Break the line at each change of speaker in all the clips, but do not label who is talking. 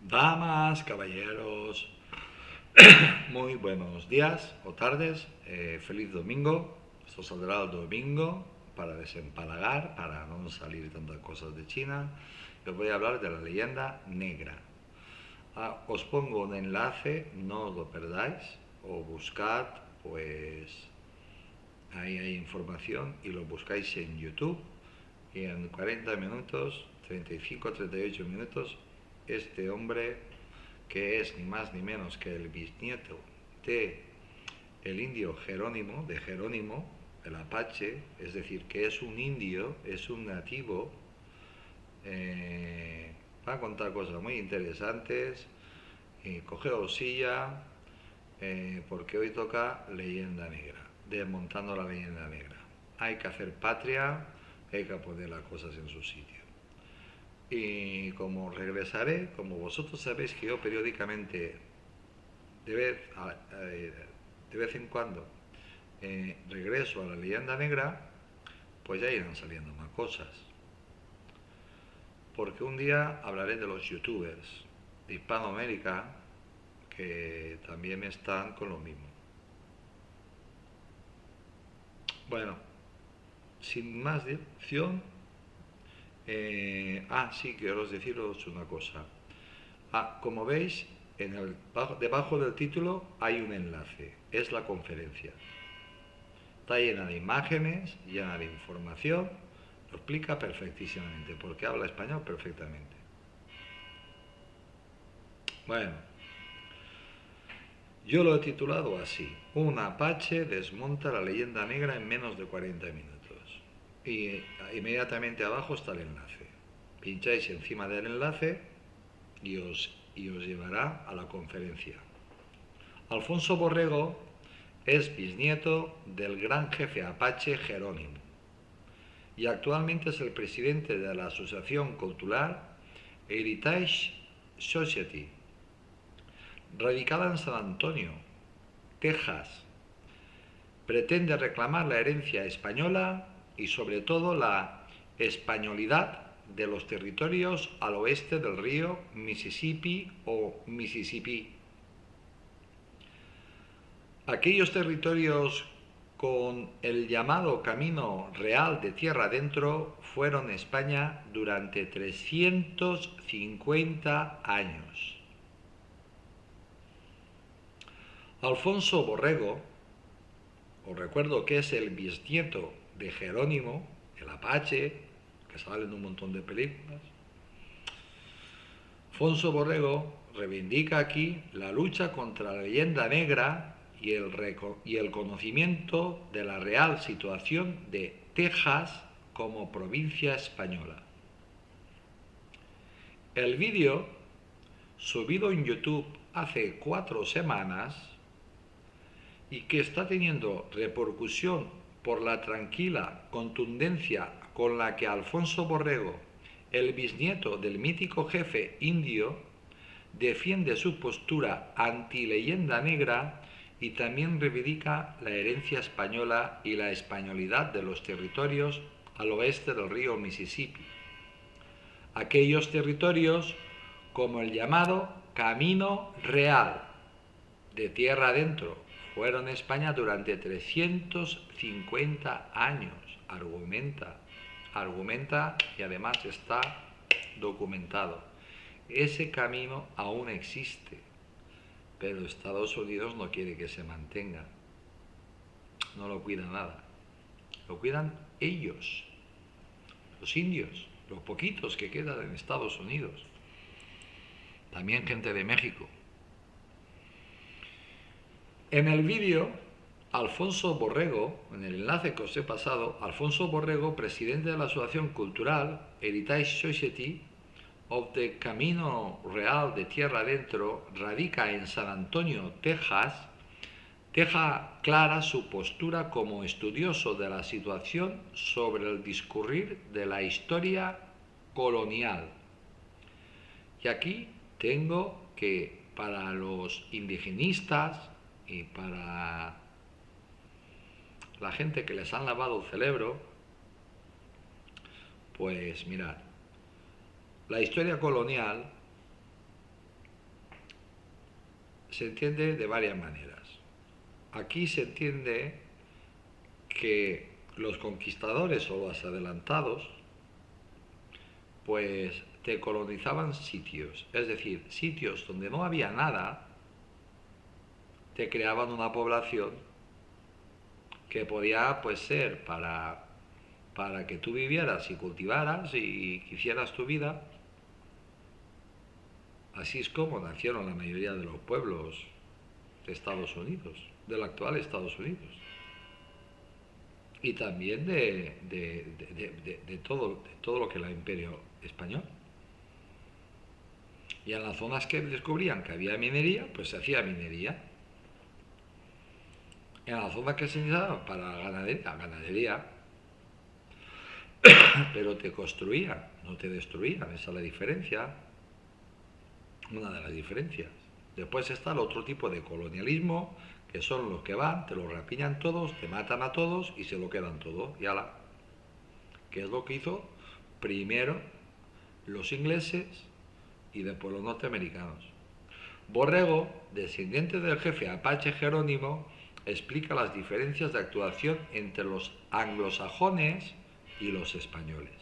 Damas, caballeros, muy buenos días o tardes, feliz domingo. Esto saldrá el domingo para desempalagar, para no salir tantas cosas de China. Os voy a hablar de la leyenda negra. Os pongo un enlace, no os lo perdáis, o buscad, pues ahí hay información y lo buscáis en YouTube y en 40 minutos, 35-38 minutos, este hombre que es ni más ni menos que el bisnieto de el indio Jerónimo, de Jerónimo, el Apache, es decir, que es un indio, es un nativo, va a contar cosas muy interesantes, cogeos silla, porque hoy toca leyenda negra, desmontando la leyenda negra. Hay que hacer patria, hay que poner las cosas en su sitio. Y como regresaré, como vosotros sabéis que yo periódicamente, de vez, de vez en cuando, regreso a la leyenda negra, pues ya irán saliendo más cosas. Porque un día hablaré de los youtubers de Hispanoamérica que también están con lo mismo. Bueno, sin más dilación, sí, quiero deciros una cosa. Como veis, debajo del título hay un enlace, es la conferencia. Está llena de imágenes, llena de información, lo explica perfectísimamente, porque habla español perfectamente. Bueno, yo lo he titulado así: un Apache desmonta la leyenda negra en menos de 40 minutos. Y inmediatamente abajo está el enlace. Pincháis encima del enlace y os llevará a la conferencia. Alfonso Borrego es bisnieto del gran jefe apache Jerónimo y actualmente es el presidente de la Asociación Cultural Heritage Society, radicada en San Antonio, Texas. Pretende reclamar la herencia española y sobre todo la españolidad de los territorios al oeste del río Mississippi o Mississippi. Aquellos territorios con el llamado Camino Real de Tierra Adentro fueron España durante 350 años. Alfonso Borrego, os recuerdo que es el bisnieto de Jerónimo, el Apache, que sale en un montón de películas. Alfonso Borrego reivindica aquí la lucha contra la leyenda negra y el conocimiento de la real situación de Texas como provincia española. El vídeo, subido en YouTube hace 4 semanas y que está teniendo repercusión por la tranquila contundencia con la que Alfonso Borrego, el bisnieto del mítico jefe indio, defiende su postura anti-leyenda negra y también reivindica la herencia española y la españolidad de los territorios al oeste del río Mississippi. Aquellos territorios como el llamado Camino Real de Tierra Adentro fueron España durante 350 años, argumenta y además está documentado. Ese camino aún existe, pero Estados Unidos no quiere que se mantenga. No lo cuida nada. Lo cuidan ellos, los indios, los poquitos que quedan en Estados Unidos. También gente de México. En el vídeo, Alfonso Borrego, en el enlace que os he pasado, Alfonso Borrego, presidente de la Asociación Cultural Heritage Society of the Camino Real de Tierra Adentro, radica en San Antonio, Texas, deja clara su postura como estudioso de la situación sobre el discurrir de la historia colonial. Y aquí tengo que para los indigenistas y para la gente que les han lavado el cerebro, pues mirad, la historia colonial se entiende de varias maneras. Aquí se entiende que los conquistadores o los adelantados pues te colonizaban sitios, es decir, sitios donde no había nada, te creaban una población que podía pues ser para que tú vivieras y cultivaras y hicieras tu vida. Así es como nacieron la mayoría de los pueblos de Estados Unidos, del actual Estados Unidos. Y también de todo lo que era el imperio español. Y en las zonas que descubrían que había minería, pues se hacía minería. En las zonas que se necesitaban para la ganadería, pero te construían, no te destruían, esa es la diferencia, una de las diferencias. Después está el otro tipo de colonialismo, que son los que van, te lo rapiñan todos, te matan a todos y se lo quedan todo, y ala. Que es lo que hizo primero los ingleses y después los norteamericanos. Borrego, descendiente del jefe Apache Jerónimo, explica las diferencias de actuación entre los anglosajones y los españoles.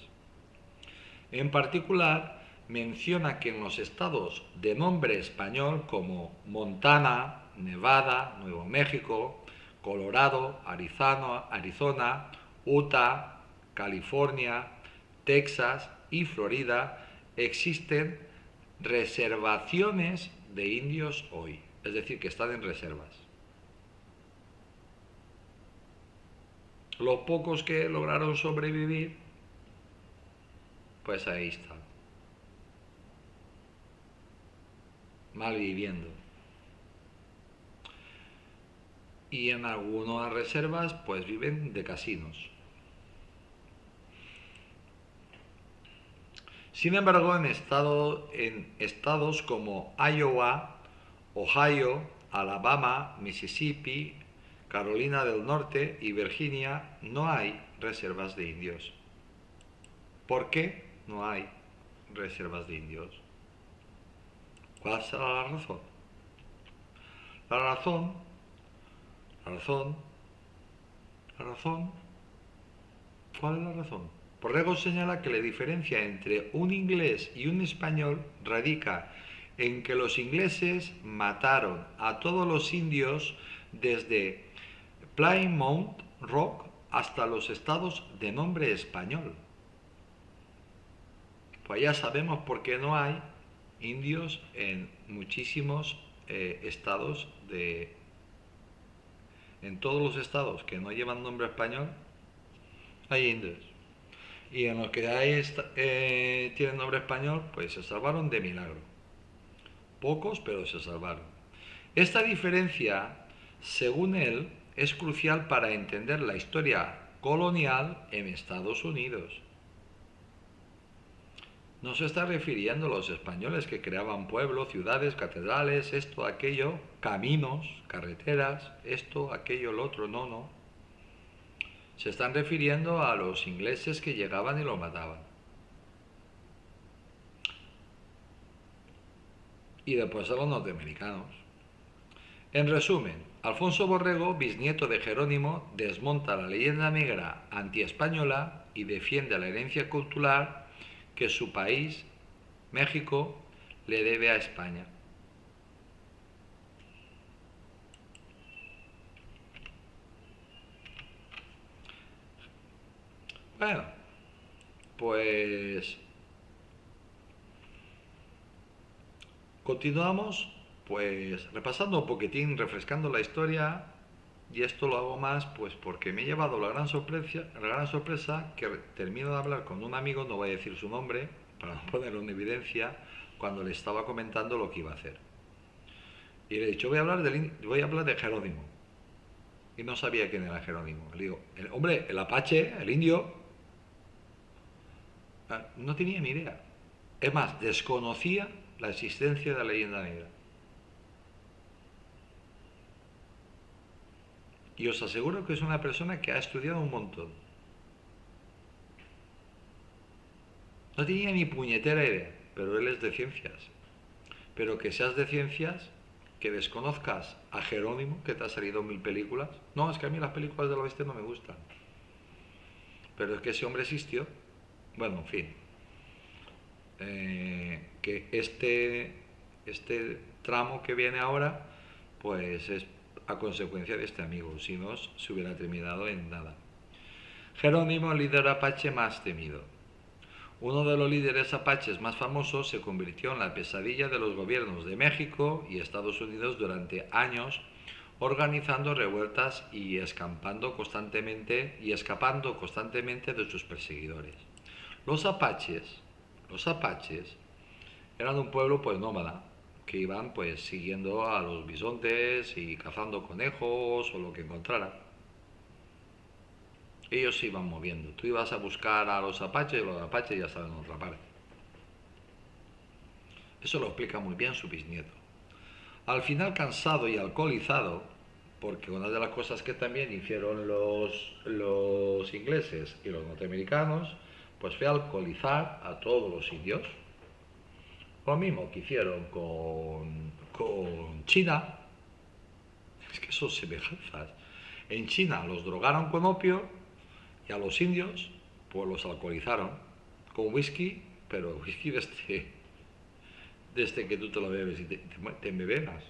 En particular, menciona que en los estados de nombre español como Montana, Nevada, Nuevo México, Colorado, Arizona, Utah, California, Texas y Florida existen reservaciones de indios hoy, es decir, que están en reservas. Los pocos que lograron sobrevivir, pues ahí están, malviviendo. Y en algunas reservas, pues viven de casinos. Sin embargo, en estados como Iowa, Ohio, Alabama, Mississippi, Carolina del Norte y Virginia no hay reservas de indios. ¿Por qué no hay reservas de indios? ¿Cuál será la razón? La razón, la razón, la razón, ¿cuál es la razón? Borrego señala que la diferencia entre un inglés y un español radica en que los ingleses mataron a todos los indios desde Plymouth Rock hasta los estados de nombre español. Pues ya sabemos por qué no hay indios en muchísimos estados en todos los estados que no llevan nombre español hay indios. Y en los que hay tienen nombre español, pues se salvaron de milagro. Pocos, pero se salvaron. Esta diferencia, según él, es crucial para entender la historia colonial en Estados Unidos. No se está refiriendo a los españoles que creaban pueblos, ciudades, catedrales, esto, aquello, caminos, carreteras, esto, aquello, lo otro, no. Se están refiriendo a los ingleses que llegaban y lo mataban. Y después a los norteamericanos. En resumen, Alfonso Borrego, bisnieto de Jerónimo, desmonta la leyenda negra antiespañola y defiende la herencia cultural que su país, México, le debe a España. Bueno, pues continuamos pues repasando un poquitín, refrescando la historia, y esto lo hago más pues porque me he llevado la gran sorpresa que termino de hablar con un amigo, no voy a decir su nombre para no ponerlo en evidencia, cuando le estaba comentando lo que iba a hacer. Y le he dicho, voy a hablar de Jerónimo. Y no sabía quién era Jerónimo. Le digo, el apache, el indio, no tenía ni idea. Es más, desconocía la existencia de la leyenda negra. Y os aseguro que es una persona que ha estudiado un montón. No tenía ni puñetera idea, pero él es de ciencias. Pero que seas de ciencias que desconozcas a Jerónimo, que te ha salido 1000 películas. No, es que a mí las películas del oeste no me gustan. Pero es que ese hombre existió. Bueno, en fin. Que este tramo que viene ahora, pues es a consecuencia de este amigo. Si no, se hubiera terminado en nada. Jerónimo, líder apache más temido. Uno de los líderes apaches más famosos se convirtió en la pesadilla de los gobiernos de México y Estados Unidos durante años, organizando revueltas y escapando constantemente de sus perseguidores. Los apaches, los apaches eran un pueblo pues nómada, que iban pues siguiendo a los bisontes y cazando conejos o lo que encontraran. Ellos se iban moviendo. Tú ibas a buscar a los apaches y los apaches ya estaban en otra parte. Eso lo explica muy bien su bisnieto. Al final, cansado y alcoholizado, porque una de las cosas que también hicieron los ingleses y los norteamericanos, pues fue alcoholizar a todos los indios. Lo mismo que hicieron con China. Es que son semejanzas. En China los drogaron con opio y a los indios pues los alcoholizaron con whisky, pero whisky desde que tú te lo bebes y te embebenas.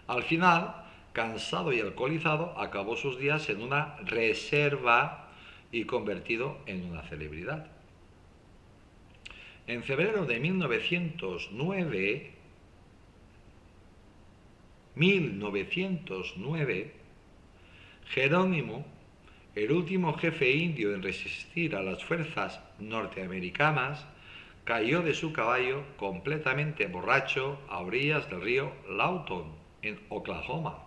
Al final, cansado y alcoholizado, acabó sus días en una reserva y convertido en una celebridad. En febrero de 1909, Jerónimo, el último jefe indio en resistir a las fuerzas norteamericanas, cayó de su caballo completamente borracho a orillas del río Lawton, en Oklahoma.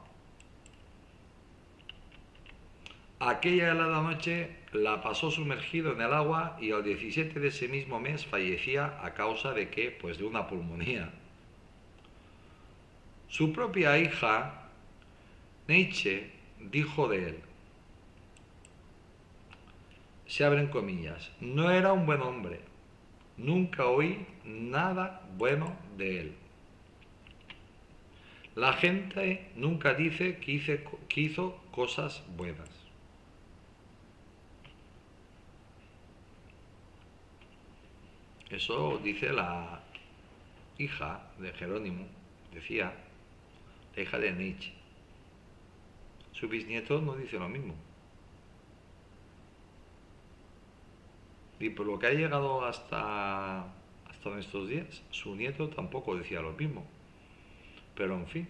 Aquella helada noche la pasó sumergido en el agua y al 17 de ese mismo mes fallecía a causa de qué? Pues de una pulmonía. Su propia hija, Nietzsche, dijo de él, se abren comillas, no era un buen hombre, nunca oí nada bueno de él. La gente nunca dice que hizo cosas buenas. Eso dice la hija de Jerónimo, decía, la hija de Nietzsche. Su bisnieto no dice lo mismo. Y por lo que ha llegado hasta estos días, su nieto tampoco decía lo mismo. Pero en fin.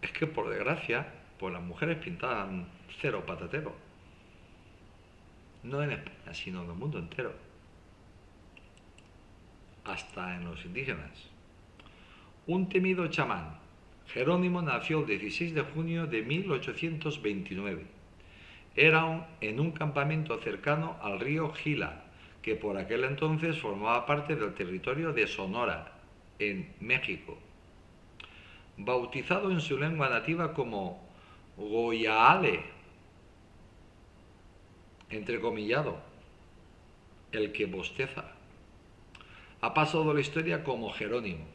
Es que por desgracia, pues las mujeres pintaban cero patatero. No en España, sino en el mundo entero. Hasta en los indígenas. Un temido chamán, Jerónimo, nació el 16 de junio de 1829. Era en un campamento cercano al río Gila, que por aquel entonces formaba parte del territorio de Sonora, en México. Bautizado en su lengua nativa como Goyaale, entrecomillado, el que bosteza, ha pasado la historia como Jerónimo.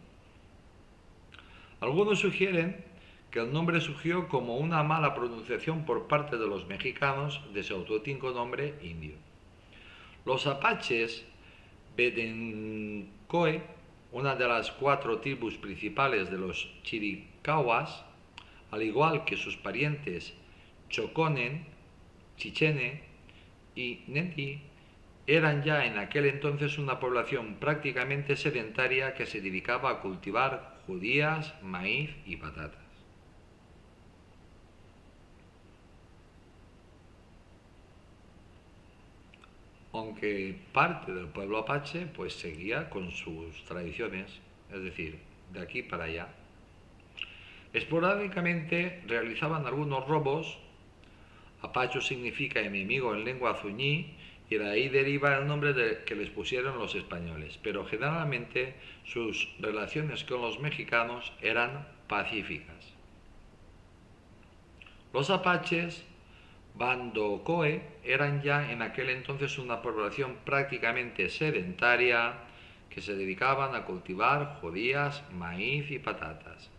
Algunos sugieren que el nombre surgió como una mala pronunciación por parte de los mexicanos de su auténtico nombre indio. Los apaches Bedencoe, una de las 4 tribus principales de los Chiricahuas, al igual que sus parientes Choconen, Chichene y Neti, eran ya en aquel entonces una población prácticamente sedentaria que se dedicaba a cultivar judías, maíz y patatas. Aunque parte del pueblo apache pues seguía con sus tradiciones, es decir, de aquí para allá. Esporádicamente realizaban algunos robos. Apacho significa enemigo en lengua azuñí y de ahí deriva el nombre que les pusieron los españoles, pero generalmente sus relaciones con los mexicanos eran pacíficas. Los apaches Bandocoe eran ya en aquel entonces una población prácticamente sedentaria que se dedicaban a cultivar judías, maíz y patatas.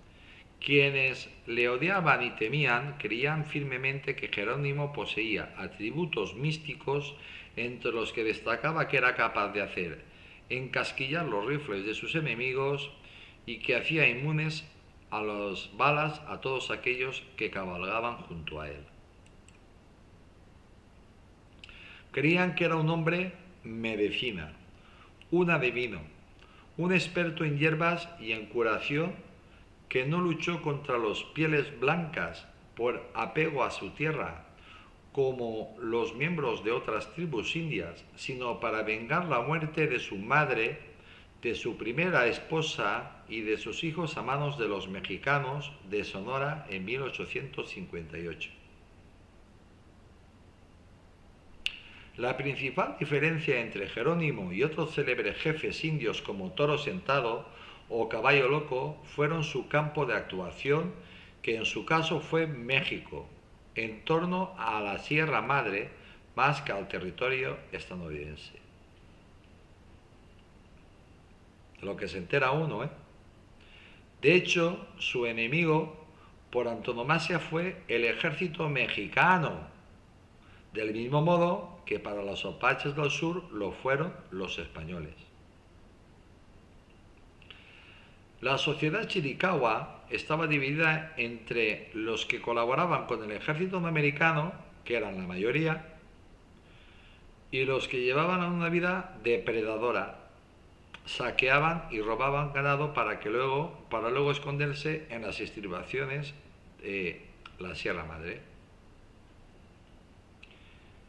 Quienes le odiaban y temían creían firmemente que Jerónimo poseía atributos místicos, entre los que destacaba que era capaz de hacer encasquillar los rifles de sus enemigos y que hacía inmunes a las balas a todos aquellos que cabalgaban junto a él. Creían que era un hombre medicina, un adivino, un experto en hierbas y en curación, que no luchó contra los pieles blancas por apego a su tierra, como los miembros de otras tribus indias, sino para vengar la muerte de su madre, de su primera esposa y de sus hijos a manos de los mexicanos de Sonora en 1858. La principal diferencia entre Jerónimo y otros célebres jefes indios como Toro Sentado o Caballo Loco fueron su campo de actuación, que en su caso fue México, en torno a la Sierra Madre más que al territorio estadounidense. Lo que se entera uno, ¿eh? De hecho, su enemigo por antonomasia fue el ejército mexicano, del mismo modo que para los apaches del sur lo fueron los españoles. La sociedad chiricahua estaba dividida entre los que colaboraban con el ejército americano, que eran la mayoría, y los que llevaban una vida depredadora, saqueaban y robaban ganado para luego esconderse en las estribaciones de la Sierra Madre.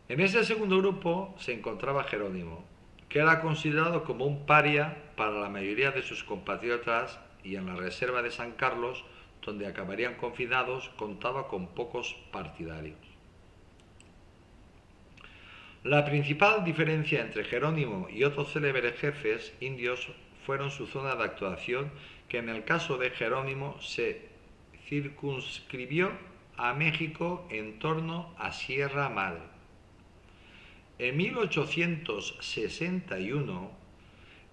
En ese segundo grupo se encontraba Jerónimo, que era considerado como un paria para la mayoría de sus compatriotas, y en la reserva de San Carlos, donde acabarían confinados, contaba con pocos partidarios. La principal diferencia entre Jerónimo y otros célebres jefes indios fueron su zona de actuación, que en el caso de Jerónimo se circunscribió a México en torno a Sierra Madre. En 1861,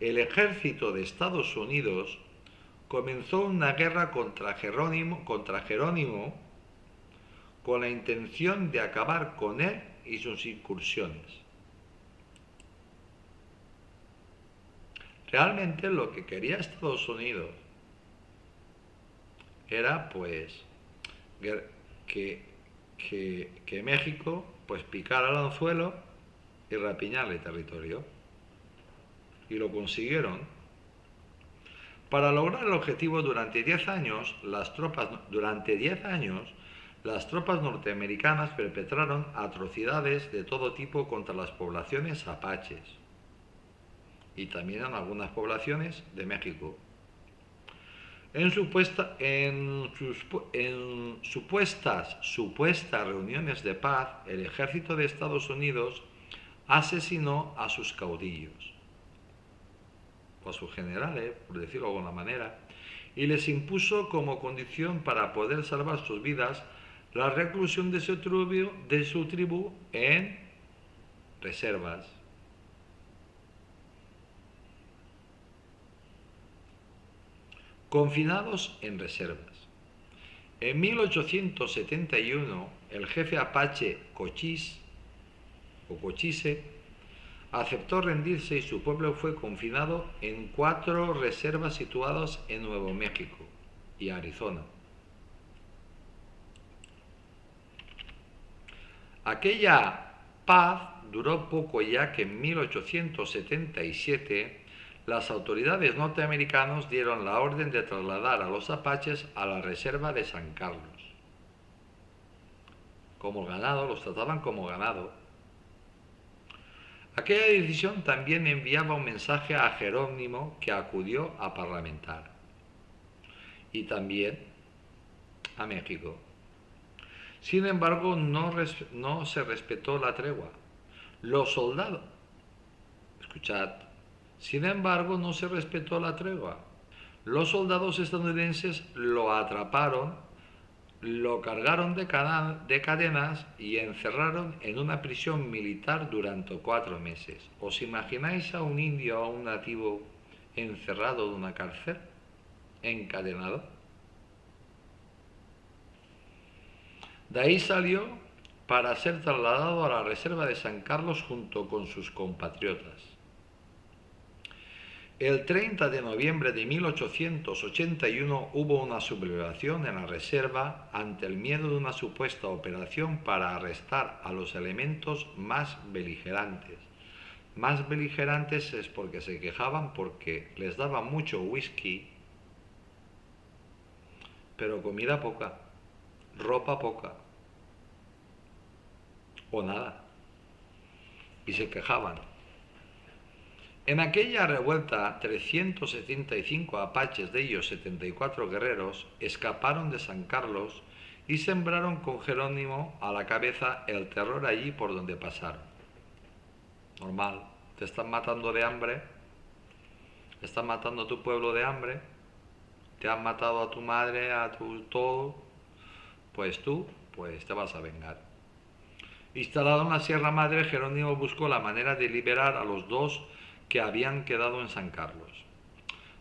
el ejército de Estados Unidos comenzó una guerra contra Jerónimo con la intención de acabar con él y sus incursiones. Realmente lo que quería Estados Unidos era pues que México pues picara el anzuelo y rapiñarle territorio. Y lo consiguieron. Para lograr el objetivo, durante 10 años, las tropas norteamericanas perpetraron atrocidades de todo tipo contra las poblaciones apaches y también en algunas poblaciones de México. En supuestas reuniones de paz, el ejército de Estados Unidos asesinó a sus caudillos, o a sus generales, por decirlo de alguna manera, y les impuso como condición para poder salvar sus vidas la reclusión de su tribu en reservas. Confinados en reservas. En 1871, el jefe apache Cochise aceptó rendirse y su pueblo fue confinado en 4 reservas situadas en Nuevo México y Arizona. Aquella paz duró poco, ya que en 1877 las autoridades norteamericanas dieron la orden de trasladar a los apaches a la reserva de San Carlos. Como ganado, los trataban como ganado. Aquella decisión también enviaba un mensaje a Jerónimo, que acudió a parlamentar, y también a México. Sin embargo, no se respetó la tregua. Los soldados, escuchad, sin embargo, no se respetó la tregua. Los soldados estadounidenses lo atraparon, lo cargaron de cadenas y encerraron en una prisión militar durante 4 meses. ¿Os imagináis a un indio o a un nativo encerrado en una cárcel, encadenado. De ahí salió para ser trasladado a la reserva de San Carlos junto con sus compatriotas. El 30 de noviembre de 1881 hubo una sublevación en la reserva ante el miedo de una supuesta operación para arrestar a los elementos más beligerantes. Más beligerantes es porque se quejaban porque les daban mucho whisky, pero comida poca, ropa poca o nada. Y se quejaban. En aquella revuelta, 375 apaches, de ellos 74 guerreros, escaparon de San Carlos y sembraron con Jerónimo a la cabeza el terror allí por donde pasaron. Normal, te están matando de hambre, están matando a tu pueblo de hambre, te han matado a tu madre, a tu todo, pues tú, pues te vas a vengar. Instalado en la Sierra Madre, Jerónimo buscó la manera de liberar a los dos que habían quedado en San Carlos.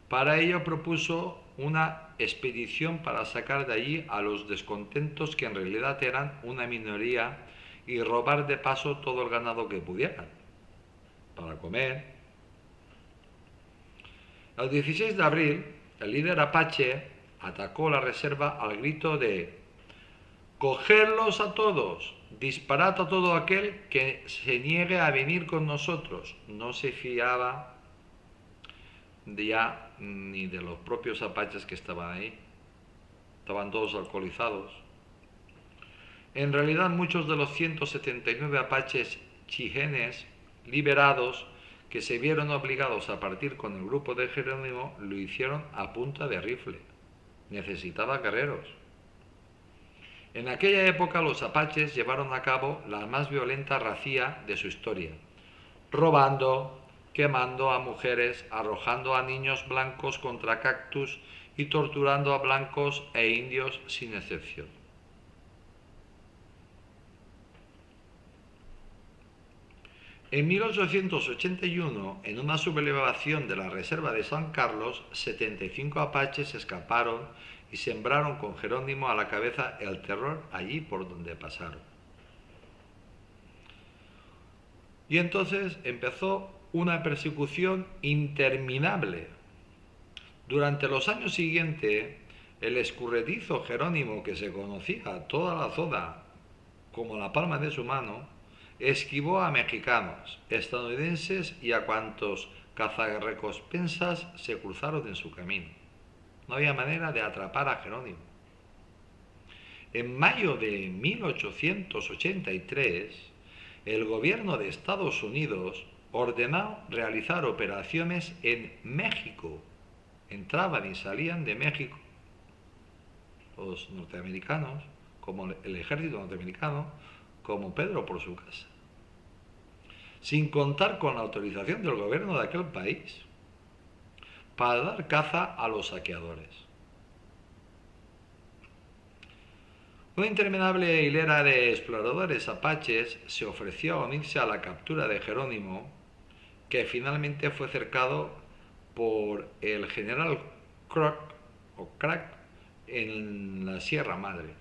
Para ello propuso una expedición para sacar de allí a los descontentos, que en realidad eran una minoría, y robar de paso todo el ganado que pudieran, para comer. El 16 de abril, el líder apache atacó la reserva al grito de «¡Cogerlos a todos! Disparad a todo aquel que se niegue a venir con nosotros». No se fiaba ya ni de los propios apaches que estaban ahí. Estaban todos alcoholizados. En realidad, muchos de los 179 apaches chigenes liberados que se vieron obligados a partir con el grupo de Jerónimo lo hicieron a punta de rifle. Necesitaba guerreros. En aquella época los apaches llevaron a cabo la más violenta racía de su historia, robando, quemando a mujeres, arrojando a niños blancos contra cactus y torturando a blancos e indios sin excepción. En 1881, en una sublevación de la reserva de San Carlos, 75 apaches escaparon y sembraron con Jerónimo a la cabeza el terror allí por donde pasaron. Y entonces empezó una persecución interminable. Durante los años siguientes, el escurredizo Jerónimo, que se conocía toda la zona como la palma de su mano, esquivó a mexicanos, estadounidenses y a cuantos cazarrecompensas se cruzaron en su camino. No había manera de atrapar a Jerónimo. En mayo de 1883, el gobierno de Estados Unidos ordenó realizar operaciones en México. Entraban y salían de México los norteamericanos, como el ejército norteamericano, como Pedro por su casa, sin contar con la autorización del gobierno de aquel país, para dar caza a los saqueadores. Una interminable hilera de exploradores apaches se ofreció a unirse a la captura de Jerónimo, que finalmente fue cercado por el general Crack en la Sierra Madre.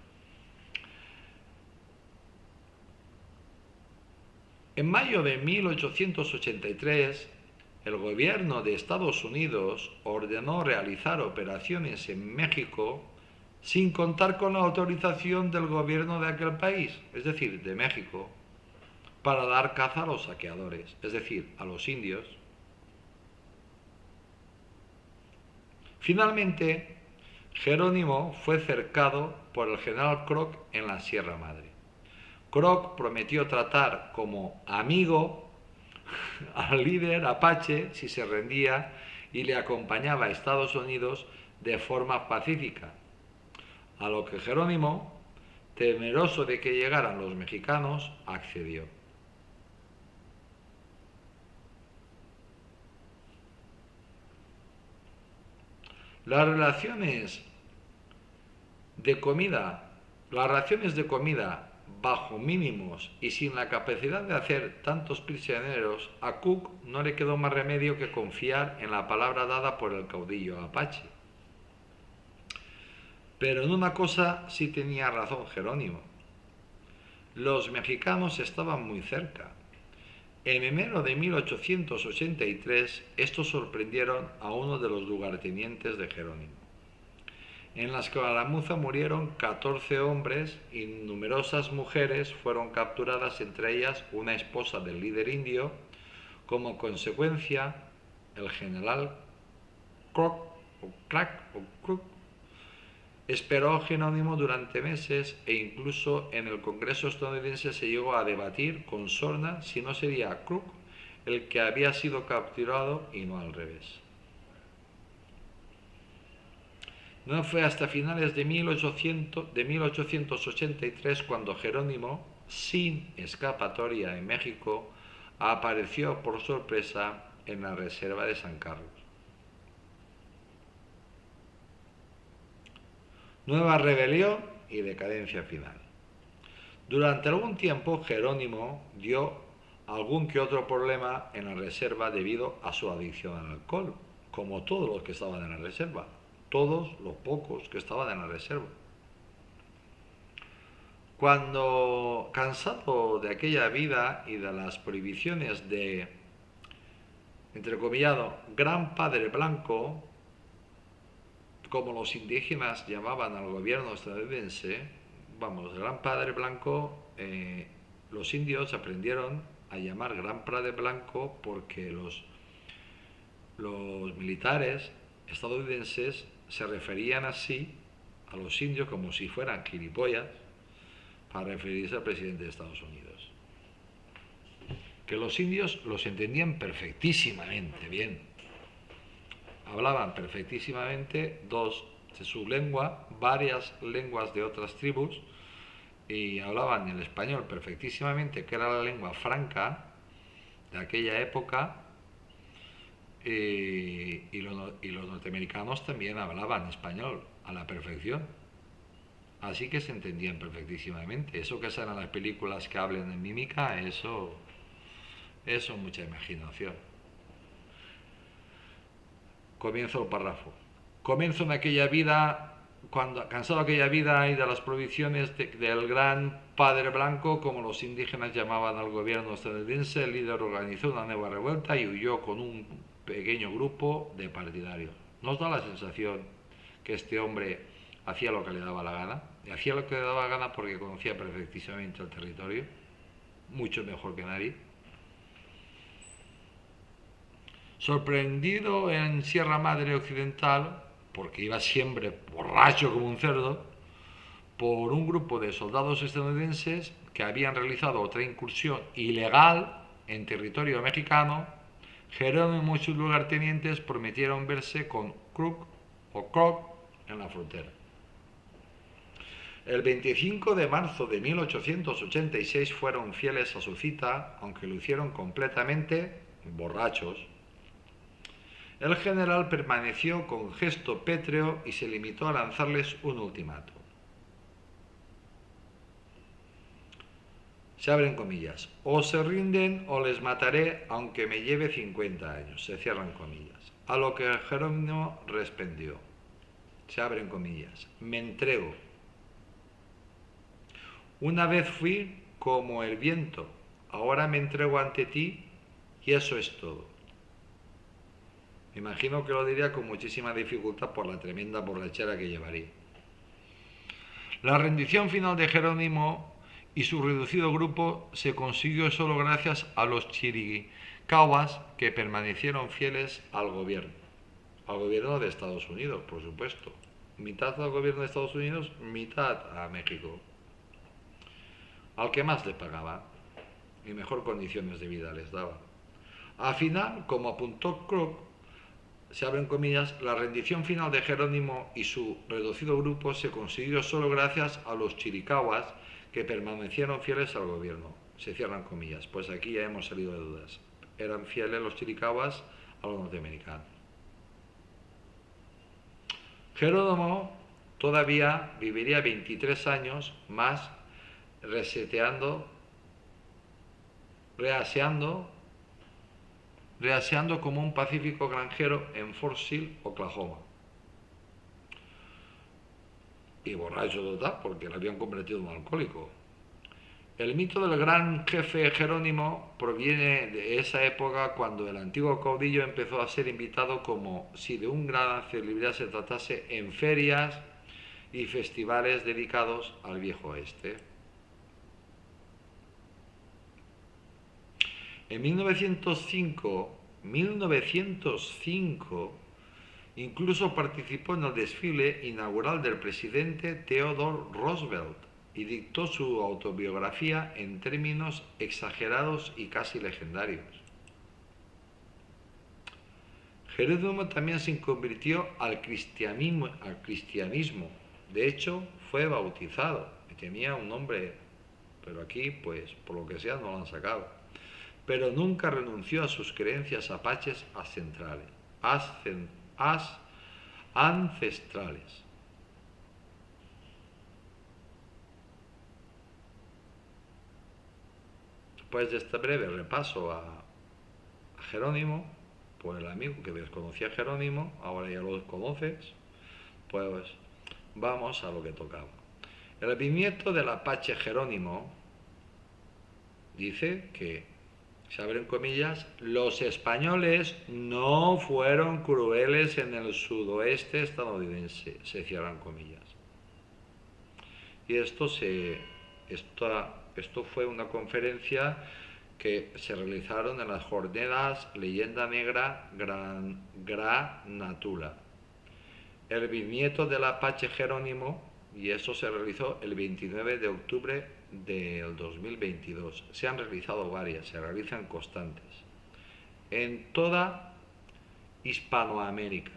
En mayo de 1883, el gobierno de Estados Unidos ordenó realizar operaciones en México sin contar con la autorización del gobierno de aquel país, es decir, de México, para dar caza a los saqueadores, es decir, a los indios. Finalmente, Jerónimo fue cercado por el general Croc en la Sierra Madre. Croc prometió tratar como amigo al líder apache si se rendía y le acompañaba a Estados Unidos de forma pacífica, a lo que Jerónimo, temeroso de que llegaran los mexicanos, accedió. Las raciones de comida bajo mínimos y sin la capacidad de hacer tantos prisioneros, a Cook no le quedó más remedio que confiar en la palabra dada por el caudillo apache. Pero en una cosa sí tenía razón Jerónimo. Los mexicanos estaban muy cerca. En enero de 1883, estos sorprendieron a uno de los lugartenientes de Jerónimo. En la escaramuza murieron 14 hombres y numerosas mujeres fueron capturadas, entre ellas una esposa del líder indio. Como consecuencia, el general Crook esperó a Jerónimo durante meses e incluso en el Congreso estadounidense se llegó a debatir con sorna si no sería Crook el que había sido capturado y no al revés. No fue hasta finales de 1883 cuando Jerónimo, sin escapatoria en México, apareció por sorpresa en la reserva de San Carlos. Nueva rebelión y decadencia final. Durante algún tiempo Jerónimo dio algún que otro problema en la reserva debido a su adicción al alcohol, como todos los que estaban en la reserva, todos los pocos que estaban en la reserva. Cuando, cansado de aquella vida y de las prohibiciones de, entrecomillado, Gran Padre Blanco, como los indígenas llamaban al gobierno estadounidense, vamos, Gran Padre Blanco, los indios aprendieron a llamar Gran Padre Blanco porque los militares estadounidenses se referían así a los indios como si fueran gilipollas para referirse al presidente de Estados Unidos. Que los indios los entendían perfectísimamente bien. Hablaban perfectísimamente dos de su lengua, varias lenguas de otras tribus, y hablaban el español perfectísimamente, que era la lengua franca de aquella época, y los norteamericanos también hablaban español a la perfección. Así que se entendían perfectísimamente. Eso que salen en las películas que hablen en mímica, eso es mucha imaginación. Comienzo el párrafo. Comienzo en aquella vida, cansado de aquella vida y de las prohibiciones del Gran Padre Blanco, como los indígenas llamaban al gobierno estadounidense, el líder organizó una nueva revuelta y huyó con un pequeño grupo de partidarios. ¿Nos da la sensación que este hombre hacía lo que le daba la gana? Y hacía lo que le daba la gana porque conocía perfectísimamente el territorio, mucho mejor que nadie. Sorprendido en Sierra Madre Occidental, porque iba siempre borracho como un cerdo, por un grupo de soldados estadounidenses que habían realizado otra incursión ilegal en territorio mexicano, Jerónimo y sus lugartenientes prometieron verse con Crook en la frontera. El 25 de marzo de 1886 fueron fieles a su cita, aunque lo hicieron completamente borrachos. El general permaneció con gesto pétreo y se limitó a lanzarles un ultimátum. Se abren comillas. O se rinden o les mataré aunque me lleve 50 años. Se cierran comillas. A lo que Jerónimo respondió. Se abren comillas. Me entrego. Una vez fui como el viento. Ahora me entrego ante ti y eso es todo. Me imagino que lo diría con muchísima dificultad por la tremenda borrachera que llevaría. La rendición final de Jerónimo y su reducido grupo se consiguió solo gracias a los chiricahuas que permanecieron fieles al gobierno de Estados Unidos, por supuesto. Mitad al gobierno de Estados Unidos, mitad a México, al que más le pagaba y mejor condiciones de vida les daba. Al final, como apuntó Crook, se abren comillas, la rendición final de Jerónimo y su reducido grupo se consiguió solo gracias a los chiricahuas que permanecieron fieles al gobierno. Se cierran comillas. Pues aquí ya hemos salido de dudas. Eran fieles los chiricahuas a los norteamericanos. Jerónimo todavía viviría 23 años más reseteando, reaseando como un pacífico granjero en Fort Sill, Oklahoma. Y borracho total, porque lo habían convertido en un alcohólico. El mito del gran jefe Jerónimo proviene de esa época cuando el antiguo caudillo empezó a ser invitado como si de un gran celebridad se tratase en ferias y festivales dedicados al viejo oeste. En 1905 incluso participó en el desfile inaugural del presidente Theodore Roosevelt y dictó su autobiografía en términos exagerados y casi legendarios. Jerónimo también se convirtió al cristianismo. De hecho, fue bautizado y tenía un nombre, pero aquí, pues, por lo que sea, no lo han sacado. Pero nunca renunció a sus creencias apaches ancestrales. Después de este breve repaso a Jerónimo, por el amigo que desconocía a Jerónimo, ahora ya lo conoces, pues vamos a lo que tocaba. El bisnieto del apache Jerónimo dice que, se abren comillas, los españoles no fueron crueles en el sudoeste estadounidense, se cierran comillas. Y esto fue una conferencia que se realizaron en las jornadas Leyenda Negra Granatula. El bisnieto del apache Jerónimo, y eso se realizó el 29 de octubre del 2022. Se han realizado varias, se realizan constantes, en toda Hispanoamérica.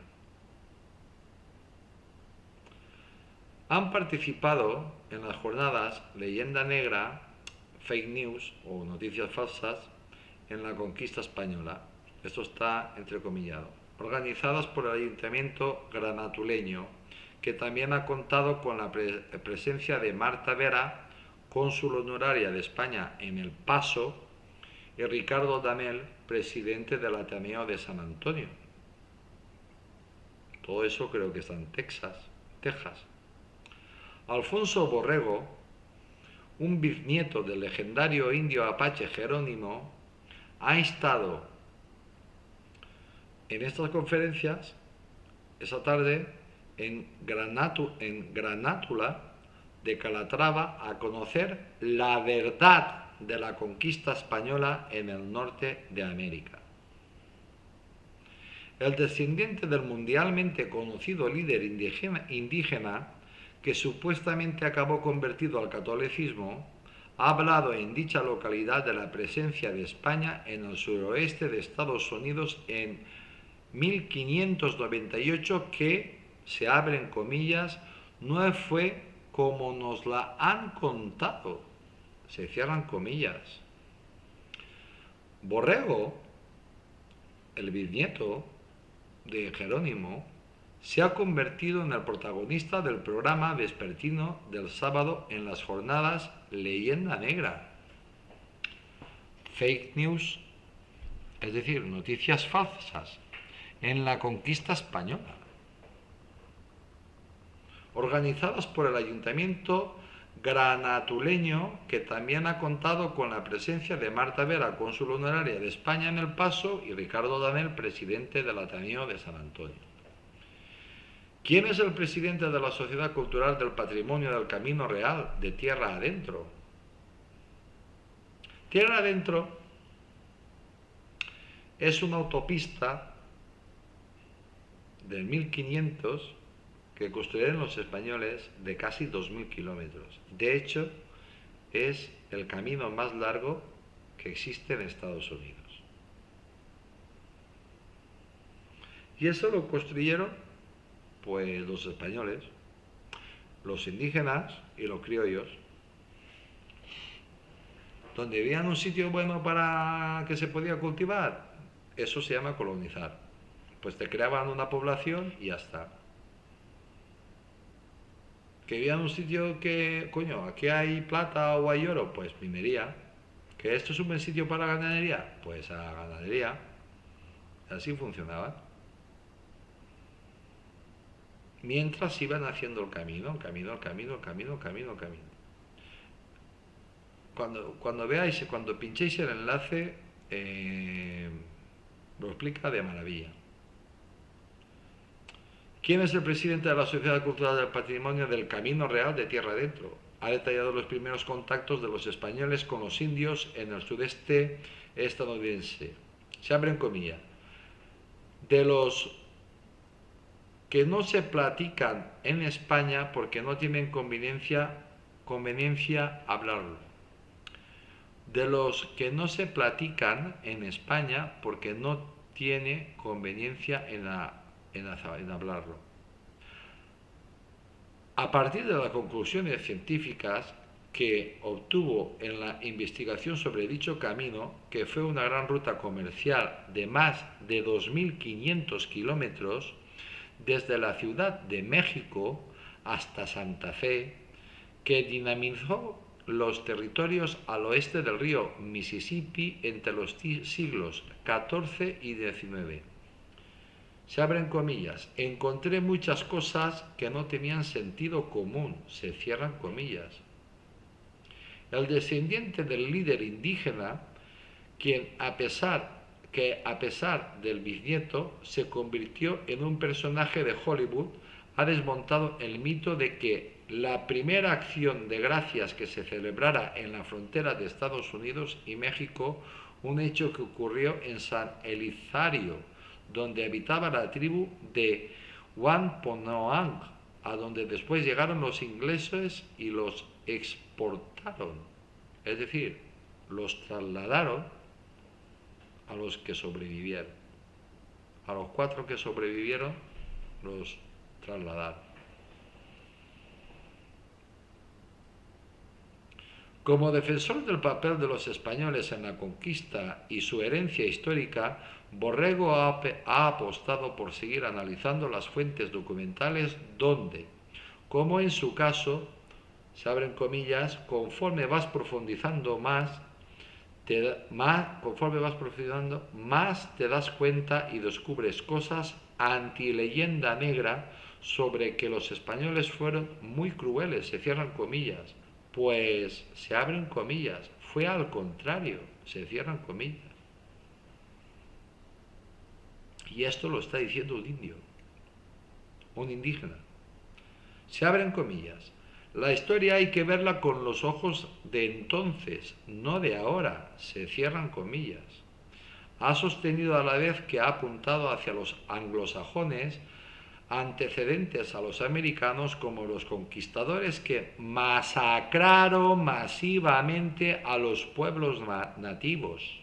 Han participado en las jornadas Leyenda Negra, Fake News o Noticias Falsas en la conquista española. Esto está entrecomillado. Organizadas por el Ayuntamiento granatuleño, que también ha contado con la presencia de Marta Vera, cónsul honoraria de España en El Paso, y Ricardo Danel, presidente del Ateneo de San Antonio. Todo eso creo que está en Texas. Alfonso Borrego, un bisnieto del legendario indio apache Jerónimo, ha estado en estas conferencias esa tarde en Granátula de Calatrava a conocer la verdad de la conquista española en el norte de América. El descendiente del mundialmente conocido líder indígena que supuestamente acabó convertido al catolicismo, ha hablado en dicha localidad de la presencia de España en el suroeste de Estados Unidos en 1598 que, se abren comillas, no fue como nos la han contado, se cierran comillas. Borrego, el bisnieto de Jerónimo, se ha convertido en el protagonista del programa vespertino del sábado en las jornadas Leyenda Negra. Fake news, es decir, noticias falsas, en la conquista española. Organizadas por el Ayuntamiento granatuleño, que también ha contado con la presencia de Marta Vera, cónsul honoraria de España en El Paso, y Ricardo Danel, presidente del Ateneo de San Antonio. ¿Quién es el presidente de la Sociedad Cultural del Patrimonio del Camino Real de Tierra Adentro? Tierra Adentro es una autopista del 1500 que construyeron los españoles de casi 2000 kilómetros. De hecho, es el camino más largo que existe en Estados Unidos. Y eso lo construyeron pues los españoles, los indígenas y los criollos, donde veían un sitio bueno para que se podía cultivar. Eso se llama colonizar. Pues te creaban una población y ya está. Que vivía en un sitio que, coño, aquí hay plata o hay oro, pues minería. Que esto es un buen sitio para la ganadería, pues a la ganadería. Así funcionaba. Mientras iban haciendo el camino, camino, camino, camino, camino, camino. Cuando veáis, cuando pinchéis el enlace, lo explica de maravilla. ¿Quién es el presidente de la Sociedad Cultural del Patrimonio del Camino Real de Tierra Adentro? Ha detallado los primeros contactos de los españoles con los indios en el sudeste estadounidense. Se abren comillas. De los que no se platican en España porque no tienen conveniencia hablarlo. De los que no se platican en España porque no tiene conveniencia en hablarlo. A partir de las conclusiones científicas que obtuvo en la investigación sobre dicho camino, que fue una gran ruta comercial de más de 2.500 kilómetros, desde la Ciudad de México hasta Santa Fe, que dinamizó los territorios al oeste del río Mississippi entre los siglos XIV y XIX. Se abren comillas. Encontré muchas cosas que no tenían sentido común. Se cierran comillas. El descendiente del líder indígena, quien a pesar del bisnieto se convirtió en un personaje de Hollywood, ha desmontado el mito de que la primera acción de gracias que se celebrara en la frontera de Estados Unidos y México, un hecho que ocurrió en San Elizario, donde habitaba la tribu de Wampanoag, a donde después llegaron los ingleses y los exportaron, es decir, los trasladaron a los que sobrevivieron. A los 4 que sobrevivieron los trasladaron. Como defensor del papel de los españoles en la conquista y su herencia histórica, Borrego ha apostado por seguir analizando las fuentes documentales donde, como en su caso, se abren comillas, conforme vas profundizando más, más te das cuenta y descubres cosas anti-leyenda negra sobre que los españoles fueron muy crueles, se cierran comillas. Pues se abren comillas, fue al contrario, se cierran comillas. Y esto lo está diciendo un indio, un indígena. Se abren comillas. La historia hay que verla con los ojos de entonces, no de ahora, se cierran comillas. Ha sostenido a la vez que ha apuntado hacia los anglosajones, antecedentes a los americanos como los conquistadores que masacraron masivamente a los pueblos nativos.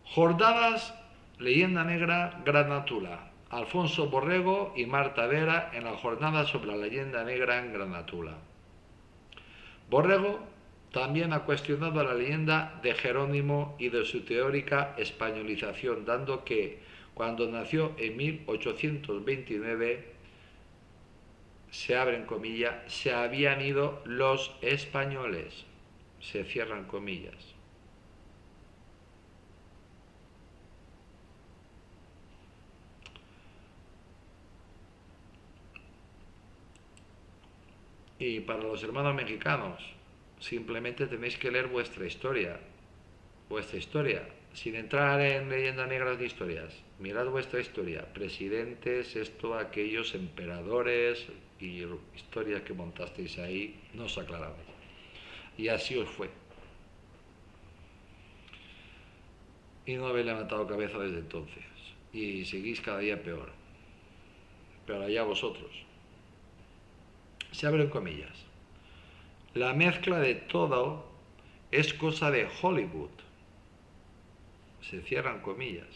Jordadas, leyenda negra, Granatula. Alfonso Borrego y Marta Vera en la jornada sobre la leyenda negra en Granatula. Borrego también ha cuestionado la leyenda de Jerónimo y de su teórica españolización, dando que cuando nació en 1829, se abren comillas, se habían ido los españoles, se cierran comillas. Y para los hermanos mexicanos, simplemente tenéis que leer vuestra historia, sin entrar en leyendas negras de historias. Mirad vuestra historia, presidentes, aquellos, emperadores y historias que montasteis ahí, no os aclarabais. Y así os fue. Y no habéis levantado cabeza desde entonces. Y seguís cada día peor. Pero allá vosotros. Se abren comillas. La mezcla de todo es cosa de Hollywood. Se cierran comillas.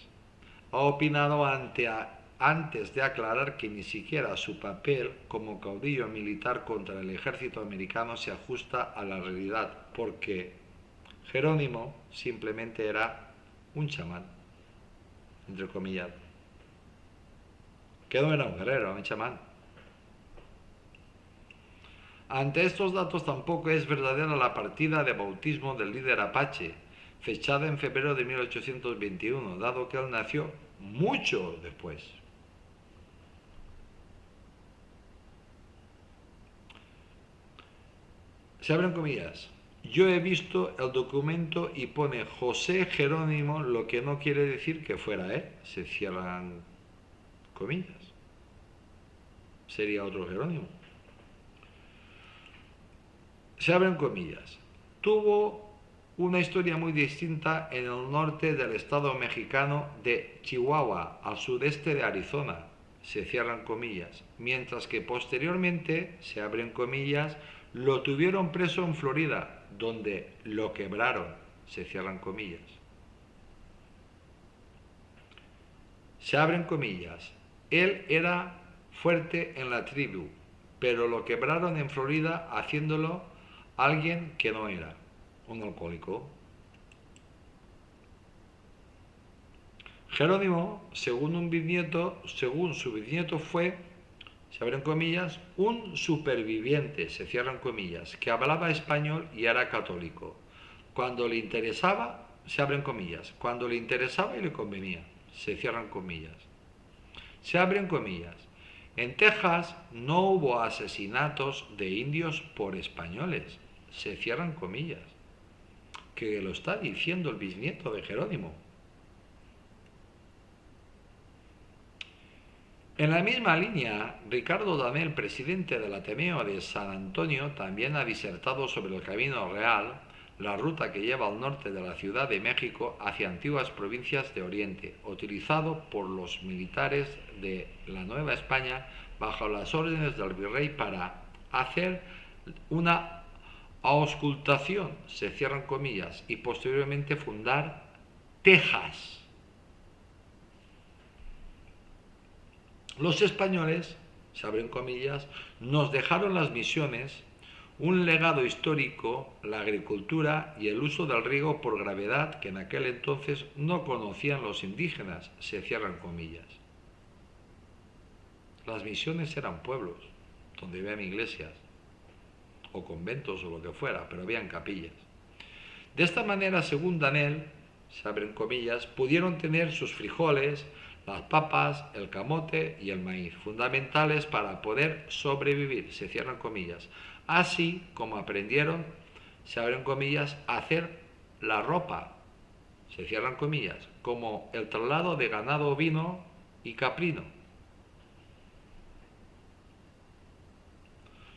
Ha opinado antes de aclarar que ni siquiera su papel como caudillo militar contra el ejército americano se ajusta a la realidad, porque Jerónimo simplemente era un chamán. entre comillas. Que no era un guerrero, un chamán. Ante estos datos tampoco es verdadera la partida de bautismo del líder apache, fechada en febrero de 1821, dado que él nació mucho después. Se abren comillas. Yo he visto el documento y pone José Jerónimo, lo que no quiere decir que fuera él. Se cierran comillas. Sería otro Jerónimo. Se abren comillas. Tuvo una historia muy distinta en el norte del estado mexicano de Chihuahua, al sudeste de Arizona. Se cierran comillas. Mientras que posteriormente, se abren comillas, lo tuvieron preso en Florida, donde lo quebraron. Se cierran comillas. Se abren comillas. Él era fuerte en la tribu, pero lo quebraron en Florida haciéndolo alguien que no era, un alcohólico. Jerónimo, según su bisnieto fue, se abren comillas, un superviviente, se cierran comillas, que hablaba español y era católico. Cuando le interesaba, se abren comillas, cuando le interesaba y le convenía, se cierran comillas. Se abren comillas. En Texas no hubo asesinatos de indios por españoles, se cierran comillas. Que lo está diciendo el bisnieto de Jerónimo. En la misma línea, Ricardo Danel, presidente del Ateneo de San Antonio, también ha disertado sobre el Camino Real, la ruta que lleva al norte de la Ciudad de México hacia antiguas provincias de Oriente, utilizado por los militares de la Nueva España bajo las órdenes del virrey para hacer una auscultación, se cierran comillas, y posteriormente fundar Texas. Los españoles, se abren comillas, nos dejaron las misiones, un legado histórico, la agricultura y el uso del riego por gravedad que en aquel entonces no conocían los indígenas, se cierran comillas. Las misiones eran pueblos, donde habían iglesias, o conventos o lo que fuera, pero habían capillas. De esta manera, según Danel, se abren comillas, pudieron tener sus frijoles, las papas, el camote y el maíz, fundamentales para poder sobrevivir, se cierran comillas, así como aprendieron, se abren comillas, a hacer la ropa, se cierran comillas, como el traslado de ganado ovino y caprino.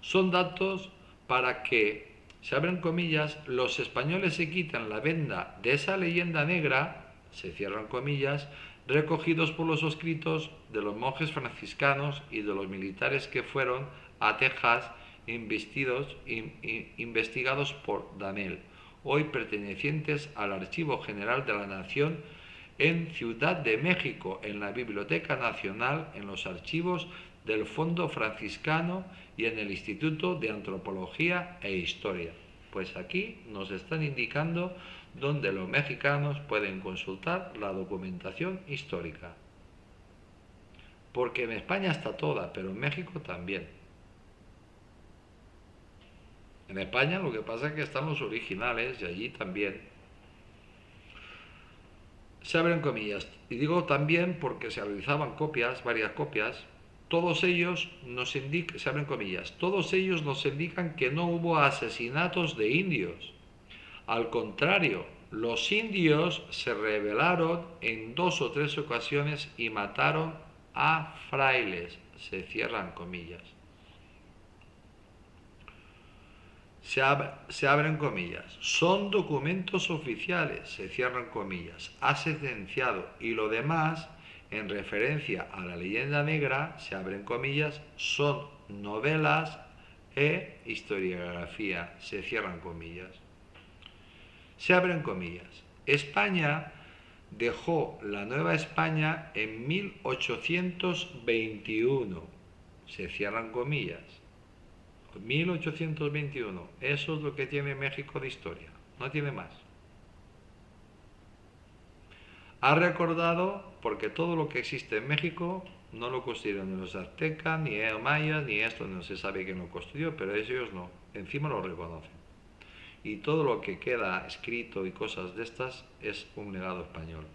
Son datos para que, se abren comillas, los españoles se quitan la venda de esa leyenda negra, se cierran comillas, recogidos por los escritos de los monjes franciscanos y de los militares que fueron a Texas investigados por Danel, hoy pertenecientes al Archivo General de la Nación en Ciudad de México, en la Biblioteca Nacional, en los archivos del Fondo Franciscano y en el Instituto de Antropología e Historia. Pues aquí nos están indicando dónde los mexicanos pueden consultar la documentación histórica. Porque en España está toda, pero en México también. En España lo que pasa es que están los originales y allí también. Se abren comillas. Y digo también porque se realizaban copias, varias copias. Todos ellos nos indican, se abren comillas, todos ellos nos indican que no hubo asesinatos de indios. Al contrario, los indios se rebelaron en 2 o 3 ocasiones y mataron a frailes, se cierran comillas. Se abren comillas. Son documentos oficiales, se cierran comillas. Ha sentenciado y lo demás, en referencia a la leyenda negra, se abren comillas, son novelas e historiografía, se cierran comillas. Se abren comillas. España dejó la Nueva España en 1821, se cierran comillas. 1821, eso es lo que tiene México de historia, no tiene más. Ha recordado porque todo lo que existe en México no lo construyeron ni los aztecas, ni mayas, ni esto, no se sabe quién lo construyó, pero ellos no, encima lo reconocen. Y todo lo que queda escrito y cosas de estas es un legado español.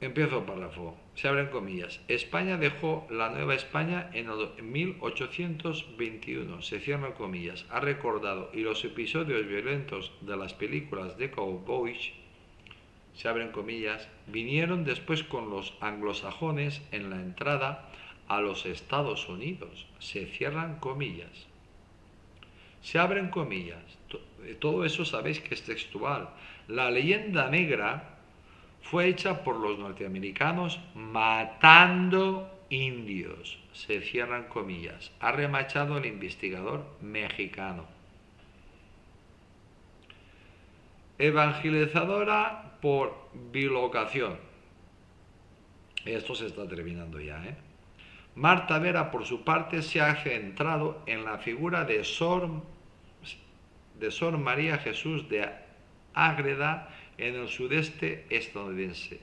Empiezo el párrafo. Se abren comillas. España dejó la Nueva España en 1821. Se cierran comillas. Ha recordado y los episodios violentos de las películas de cowboys, se abren comillas, vinieron después con los anglosajones en la entrada a los Estados Unidos. Se cierran comillas. Se abren comillas. Todo eso sabéis que es textual. La leyenda negra fue hecha por los norteamericanos matando indios. Se cierran comillas. Ha remachado el investigador mexicano. Evangelizadora por bilocación. Esto se está terminando ya, ¿eh? Marta Vera, por su parte, se ha centrado en la figura de Sor María Jesús de Ágreda en el sudeste estadounidense,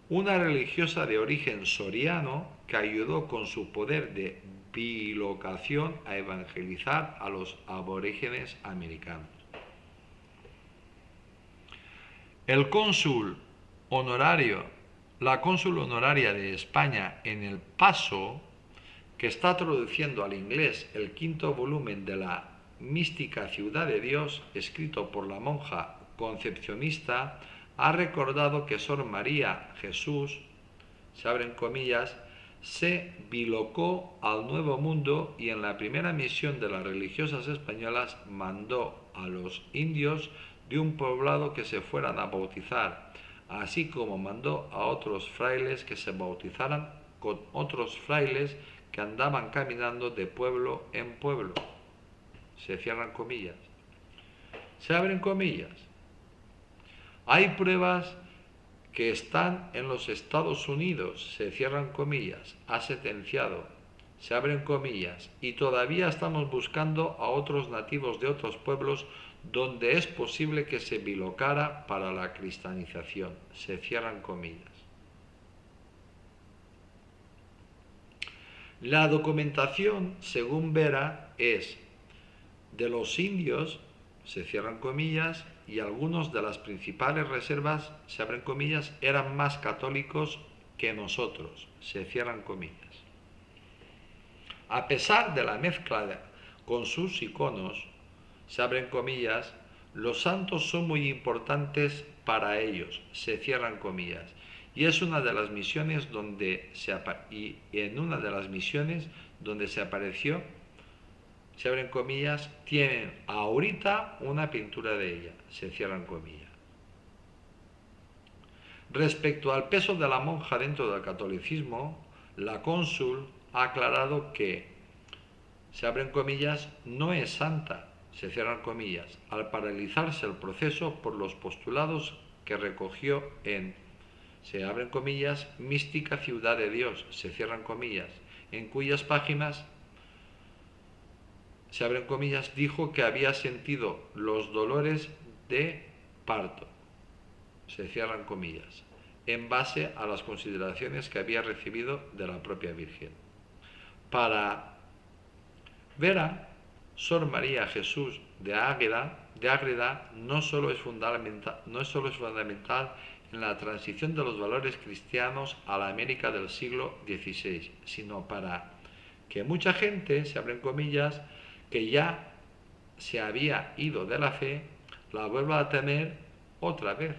una religiosa de origen soriano que ayudó con su poder de bilocación a evangelizar a los aborígenes americanos. El cónsul honorario, la cónsul honoraria de España en El Paso, que está traduciendo al inglés el quinto volumen de la mística Ciudad de Dios, escrito por la monja concepcionista, ha recordado que Sor María Jesús, se abren comillas, se bilocó al Nuevo Mundo y en la primera misión de las religiosas españolas mandó a los indios de un poblado que se fueran a bautizar, así como mandó a otros frailes que se bautizaran con otros frailes que andaban caminando de pueblo en pueblo. Se cierran comillas. Se abren comillas. Hay pruebas que están en los Estados Unidos, se cierran comillas, ha sentenciado, se abren comillas, y todavía estamos buscando a otros nativos de otros pueblos donde es posible que se bilocara para la cristianización, se cierran comillas. La documentación, según Vera, es de los indios, se cierran comillas, y algunos de las principales reservas, se abren comillas, eran más católicos que nosotros, se cierran comillas. A pesar de la mezcla con sus iconos, se abren comillas, los santos son muy importantes para ellos, se cierran comillas. Y es una de las misiones donde en una de las misiones donde se apareció, se abren comillas, tienen ahorita una pintura de ella, se cierran comillas. Respecto al peso de la monja dentro del catolicismo, la cónsul ha aclarado que, se abren comillas, no es santa, se cierran comillas, al paralizarse el proceso por los postulados que recogió en, se abren comillas, mística Ciudad de Dios, se cierran comillas, en cuyas páginas, se abren comillas, dijo que había sentido los dolores de parto, se cierran comillas, en base a las consideraciones que había recibido de la propia Virgen. Para Vera, Sor María Jesús de Ágreda no solo es fundamental en la transición de los valores cristianos a la América del siglo XVI, sino para que mucha gente, se abren comillas, que ya se había ido de la fe, la vuelva a tener otra vez,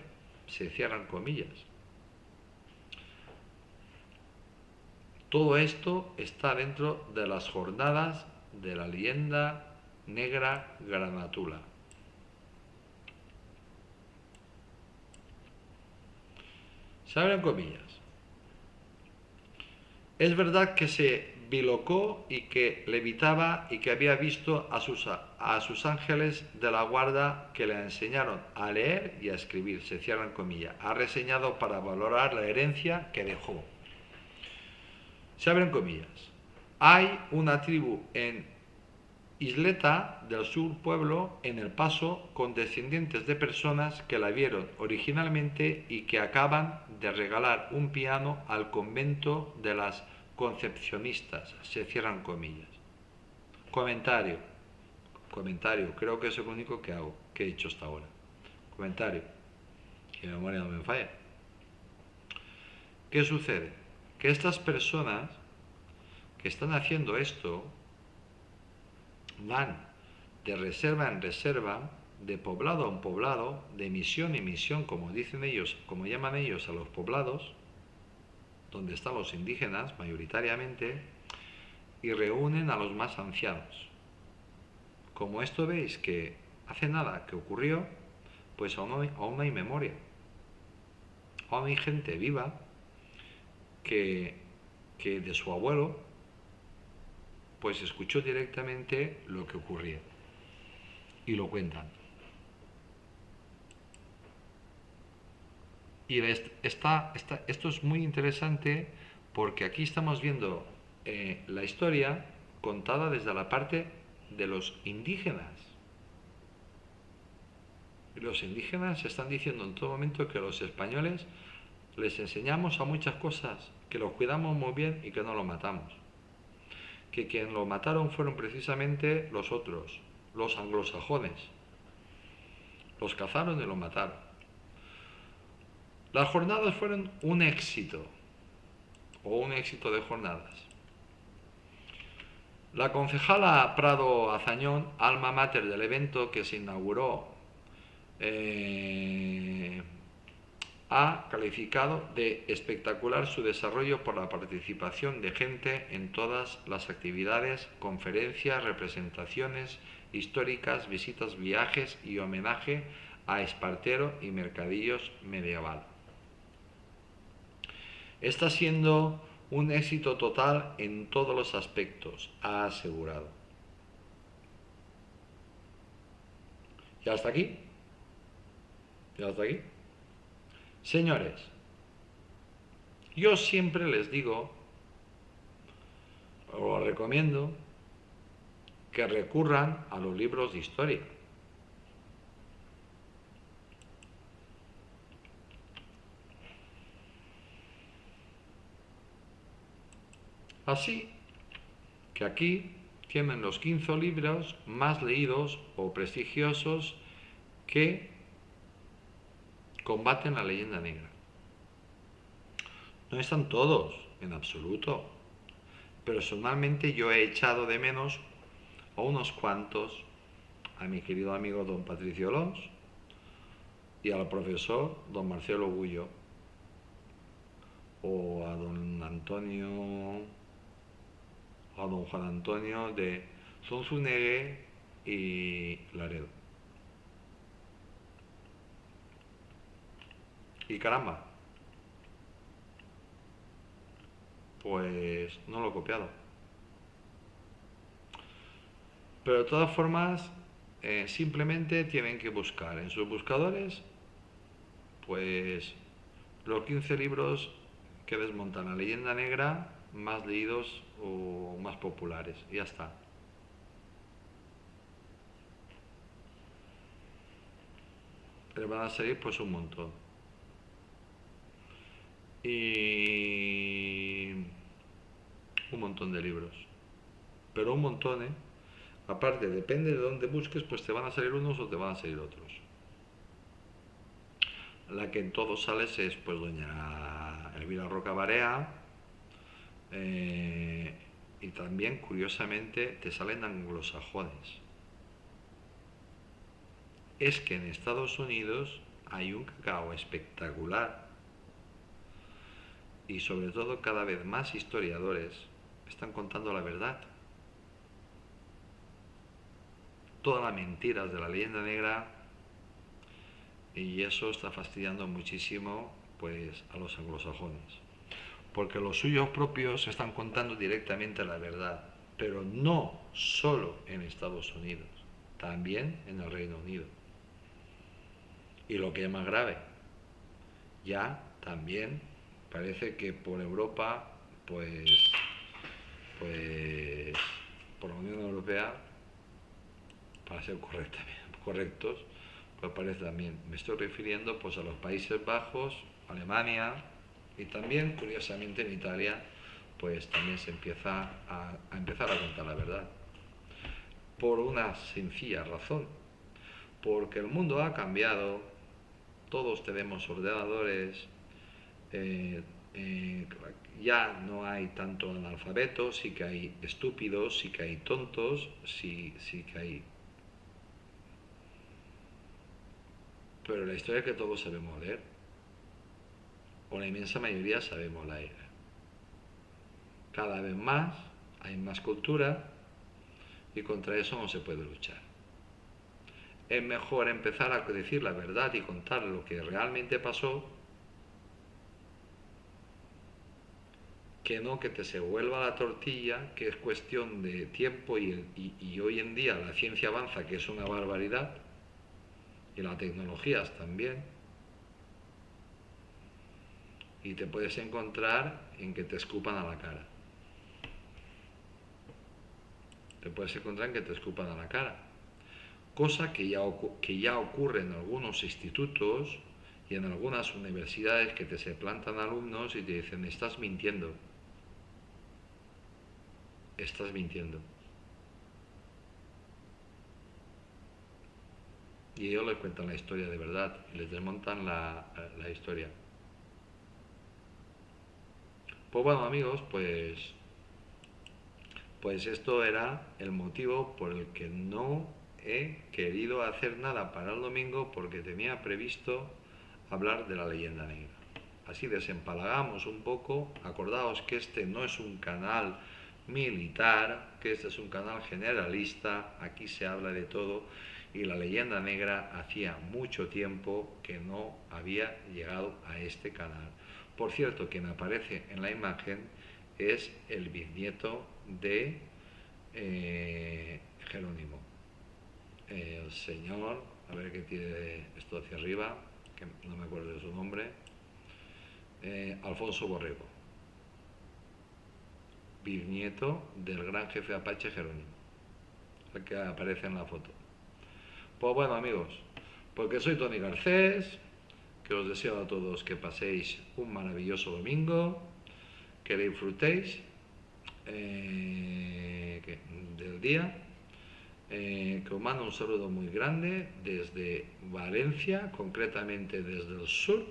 se cierran comillas. Todo esto está dentro de las jornadas de la leyenda negra Granatula. Se abren comillas. Es verdad que se bilocó y que levitaba y que había visto a sus ángeles de la guarda que le enseñaron a leer y a escribir, se cierran comillas. Ha reseñado para valorar la herencia que dejó. Se abren comillas. Hay una tribu en isleta del sur pueblo en El Paso con descendientes de personas que la vieron originalmente y que acaban de regalar un piano al convento de las Concepcionistas, se cierran comillas. Comentario, comentario, creo que es el único que hago, que he hecho hasta ahora. Comentario, que la memoria no me falla. ¿Qué sucede? Que estas personas que están haciendo esto van de reserva en reserva, de poblado en poblado, de misión en misión, como dicen ellos, como llaman ellos a los poblados, donde están los indígenas mayoritariamente, y reúnen a los más ancianos. Como esto veis que hace nada que ocurrió, pues aún no hay memoria. Aún hay gente viva que, que de su abuelo pues escuchó directamente lo que ocurría y lo cuentan. Y esto es muy interesante porque aquí estamos viendo la historia contada desde la parte de los indígenas. Y los indígenas están diciendo en todo momento que los españoles les enseñamos a muchas cosas, que los cuidamos muy bien y que no los matamos. Que quien los mataron fueron precisamente los otros, los anglosajones. Los cazaron y los mataron. Las jornadas fueron un éxito, o un éxito de jornadas. La concejala Prado Azañón, alma mater del evento que se inauguró, ha calificado de espectacular su desarrollo por la participación de gente en todas las actividades, conferencias, representaciones históricas, visitas, viajes y homenaje a Espartero y Mercadillos medieval. Está siendo un éxito total en todos los aspectos, ha asegurado. ¿Y hasta aquí? ¿Y hasta aquí? Señores, yo siempre les digo, o recomiendo, que recurran a los libros de historia. Así que aquí tienen los 15 libros más leídos o prestigiosos que combaten la leyenda negra. No están todos, en absoluto. Personalmente yo he echado de menos a unos cuantos, a mi querido amigo don Patricio Alonso y al profesor don Marcelo Gullo, o a don Antonio, a don Juan Antonio de Zunzunegui y Laredo. Y caramba, pues no lo he copiado. Pero de todas formas, simplemente tienen que buscar en sus buscadores, pues, los 15 libros que desmontan la leyenda negra más leídos o más populares. Y ya está. Les van a salir pues un montón. Y un montón de libros. Pero un montón, ¿eh? Aparte, depende de dónde busques, pues te van a salir unos o te van a salir otros. La que en todos sales es pues doña Elvira Roca Barea, y también curiosamente te salen anglosajones. Es que en Estados Unidos hay un cacao espectacular y sobre todo cada vez más historiadores están contando la verdad. Todas las mentiras de la leyenda negra, y eso está fastidiando muchísimo pues a los anglosajones, porque los suyos propios están contando directamente la verdad, pero no solo en Estados Unidos, también en el Reino Unido. Y lo que es más grave, ya también parece que por Europa, pues por la Unión Europea, para ser correctos, pues parece también. Me estoy refiriendo pues a los Países Bajos, Alemania y también, curiosamente, en Italia, pues también se empieza a empezar a contar la verdad. Por una sencilla razón, porque el mundo ha cambiado, todos tenemos ordenadores, eh, eh, ya no hay tanto analfabetos, sí que hay estúpidos, sí que hay tontos, sí que hay... Pero la historia es que todos sabemos leer, o la inmensa mayoría sabemos leer. Cada vez más hay más cultura y contra eso no se puede luchar. Es mejor empezar a decir la verdad y contar lo que realmente pasó que no que te se vuelva la tortilla, que es cuestión de tiempo y hoy en día la ciencia avanza, que es una barbaridad, y las tecnologías también, y te puedes encontrar en que te escupan a la cara. Te puedes encontrar en que te escupan a la cara. Cosa que ya ocurre en algunos institutos y en algunas universidades, que te se plantan alumnos y te dicen, estás mintiendo. Estás mintiendo. Y ellos les cuentan la historia de verdad y les desmontan la historia. Pues bueno, amigos, pues esto era el motivo por el que no he querido hacer nada para el domingo, porque tenía previsto hablar de la leyenda negra. Así desempalagamos un poco. Acordaos que este no es un canal militar, que este es un canal generalista, aquí se habla de todo, y la leyenda negra hacía mucho tiempo que no había llegado a este canal. Por cierto, quien aparece en la imagen es el bisnieto de Jerónimo. El señor, a ver qué tiene esto hacia arriba, que no me acuerdo de su nombre, Alfonso Borrego, bisnieto del gran jefe Apache Jerónimo, el que aparece en la foto. Pues bueno, amigos, porque soy Tony Garcés, que os deseo a todos que paséis un maravilloso domingo, que disfrutéis del día, que os mando un saludo muy grande desde Valencia, concretamente desde el sur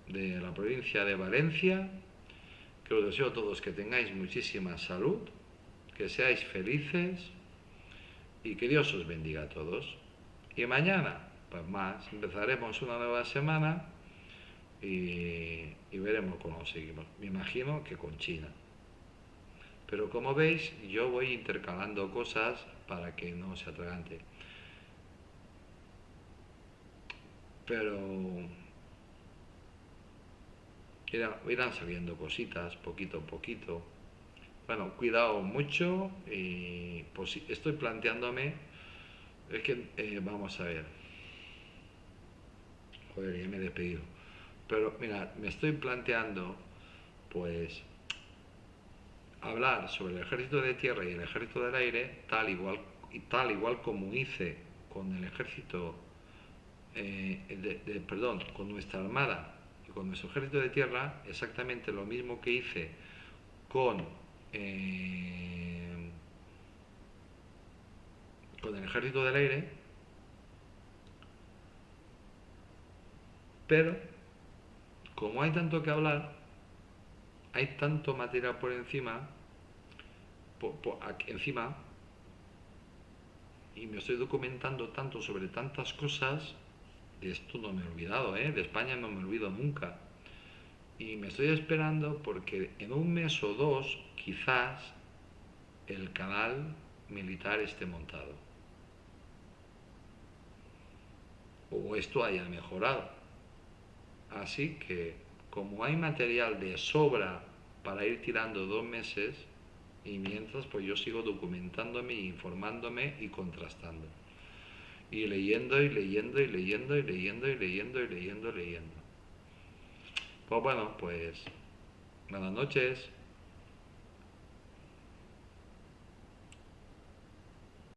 de la provincia de Valencia, que os deseo a todos que tengáis muchísima salud, que seáis felices y que Dios os bendiga a todos. Y mañana, pues más, empezaremos una nueva semana y veremos cómo seguimos. Me imagino que con China. Pero como veis, yo voy intercalando cosas para que no se atragante. Pero irán saliendo cositas poquito a poquito. Bueno, cuidado mucho y pues estoy planteándome, es que vamos a ver, joder, ya me he despedido, pero mira, me estoy planteando pues hablar sobre el ejército de tierra y el ejército del aire tal igual como hice con el ejército, perdón, con nuestra armada y con nuestro ejército de tierra, exactamente lo mismo que hice con con el ejército del aire, pero como hay tanto que hablar, hay tanto material por encima, encima, y me estoy documentando tanto sobre tantas cosas, de esto no me he olvidado, de España no me olvido nunca. Y me estoy esperando porque en un mes o dos quizás el canal militar esté montado. O esto haya mejorado. Así que como hay material de sobra para ir tirando 2 meses, y mientras pues yo sigo documentándome, informándome y contrastando. Y leyendo y leyendo y leyendo y leyendo y leyendo y leyendo y leyendo. Pues bueno, pues buenas noches.